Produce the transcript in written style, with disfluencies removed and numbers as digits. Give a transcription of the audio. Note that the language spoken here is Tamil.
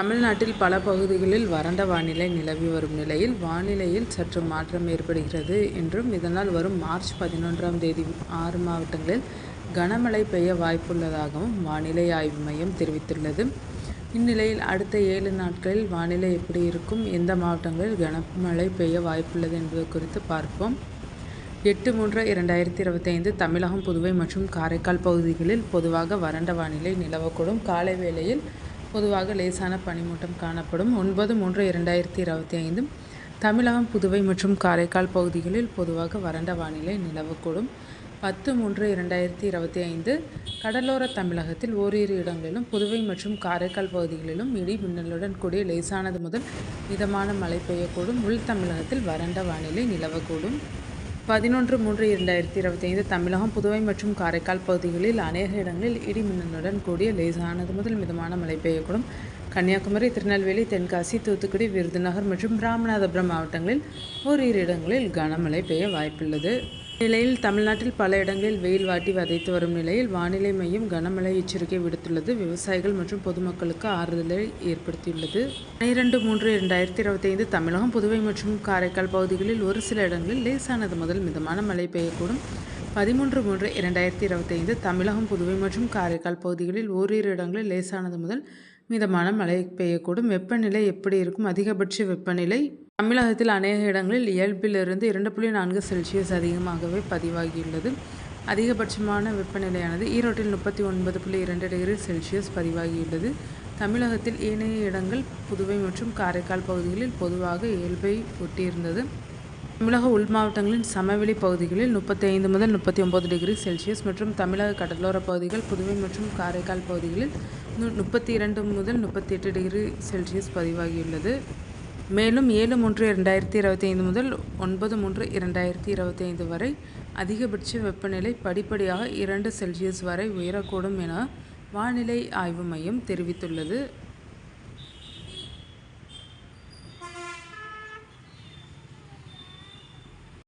தமிழ்நாட்டில் பல பகுதிகளில் வறண்ட வானிலை நிலவி வரும் நிலையில் வானிலையில் சற்று மாற்றம் ஏற்படுகிறது என்றும் இதனால் வரும் மார்ச் 11ஆம் தேதி 6 மாவட்டங்களில் கனமழை பெய்ய வாய்ப்புள்ளதாகவும் வானிலை ஆய்வு மையம் தெரிவித்துள்ளது. இந்நிலையில் அடுத்த 7 நாட்களில் வானிலை எப்படி இருக்கும், எந்த மாவட்டங்களில் கனமழை பெய்ய வாய்ப்புள்ளது என்பது குறித்து பார்ப்போம். 8/3/2025 தமிழகம், புதுவை மற்றும் காரைக்கால் பகுதிகளில் பொதுவாக வறண்ட வானிலை நிலவக்கூடும். காலை வேளையில் பொதுவாக லேசான பனிமூட்டம் காணப்படும். 9/3/2025 தமிழகம், புதுவை மற்றும் காரைக்கால் பகுதிகளில் பொதுவாக வறண்ட வானிலை நிலவக்கூடும். 10/3/2025 கடலோர தமிழகத்தில் ஓரிரு இடங்களிலும், புதுவை மற்றும் காரைக்கால் பகுதிகளிலும் இடி மின்னலுடன் கூடிய லேசானது முதல் மிதமான மழை பெய்யக்கூடும். உள் தமிழகத்தில் வறண்ட வானிலை நிலவக்கூடும். 11/3/2025 தமிழகம், புதுவை மற்றும் காரைக்கால் பகுதிகளில் அநேக இடங்களில் இடி மின்னலுடன் கூடிய லேசானது முதல் மிதமான மழை பெய்யக்கூடும். கன்னியாகுமரி, திருநெல்வேலி, தென்காசி, தூத்துக்குடி, விருதுநகர் மற்றும் ராமநாதபுரம் மாவட்டங்களில் ஓரிரு இடங்களில் கனமழை பெய்ய வாய்ப்புள்ளது. நிலையில் தமிழ்நாட்டில் பல இடங்களில் வெயில் வாட்டி வதைத்து வரும் நிலையில் வானிலை மையம் கனமழை எச்சரிக்கை விடுத்துள்ளது. விவசாயிகள் மற்றும் பொதுமக்களுக்கு ஆறுதலை ஏற்படுத்தியுள்ளது. 12/3/2025 தமிழகம், புதுவை மற்றும் காரைக்கால் பகுதிகளில் ஒரு சில இடங்களில் லேசானது முதல் மிதமான மழை பெய்யக்கூடும். 13/3/2025 தமிழகம், புதுவை மற்றும் காரைக்கால் பகுதிகளில் ஓரிரு இடங்களில் லேசானது முதல் மிதமான மழை பெய்யக்கூடும். வெப்பநிலை எப்படி இருக்கும்? அதிகபட்ச வெப்பநிலை தமிழகத்தில் அநேக இடங்களில் இயல்பிலிருந்து 2.4 செல்சியஸ் அதிகமாகவே பதிவாகியுள்ளது. அதிகபட்சமான வெப்பநிலையானது ஈரோட்டில் 39.2 டிகிரி செல்சியஸ் பதிவாகியுள்ளது. தமிழகத்தில் ஏனைய இடங்கள் புதுவை மற்றும் காரைக்கால் பகுதிகளில் பொதுவாக இயல்பை ஒட்டியிருந்தது. தமிழக உள் மாவட்டங்களின் சமவெளி பகுதிகளில் 35 முதல் 39 டிகிரி செல்சியஸ் மற்றும் தமிழக கடலோர பகுதிகள், புதுவை மற்றும் காரைக்கால் பகுதிகளில் 32 முதல் 38 டிகிரி செல்சியஸ் பதிவாகியுள்ளது. மேலும் 7/3/2025 முதல் 9/3/2025 வரை அதிகபட்ச வெப்பநிலை படிப்படியாக 2 செல்சியஸ் வரை உயரக்கூடும் என வானிலை ஆய்வு மையம் தெரிவித்துள்ளது.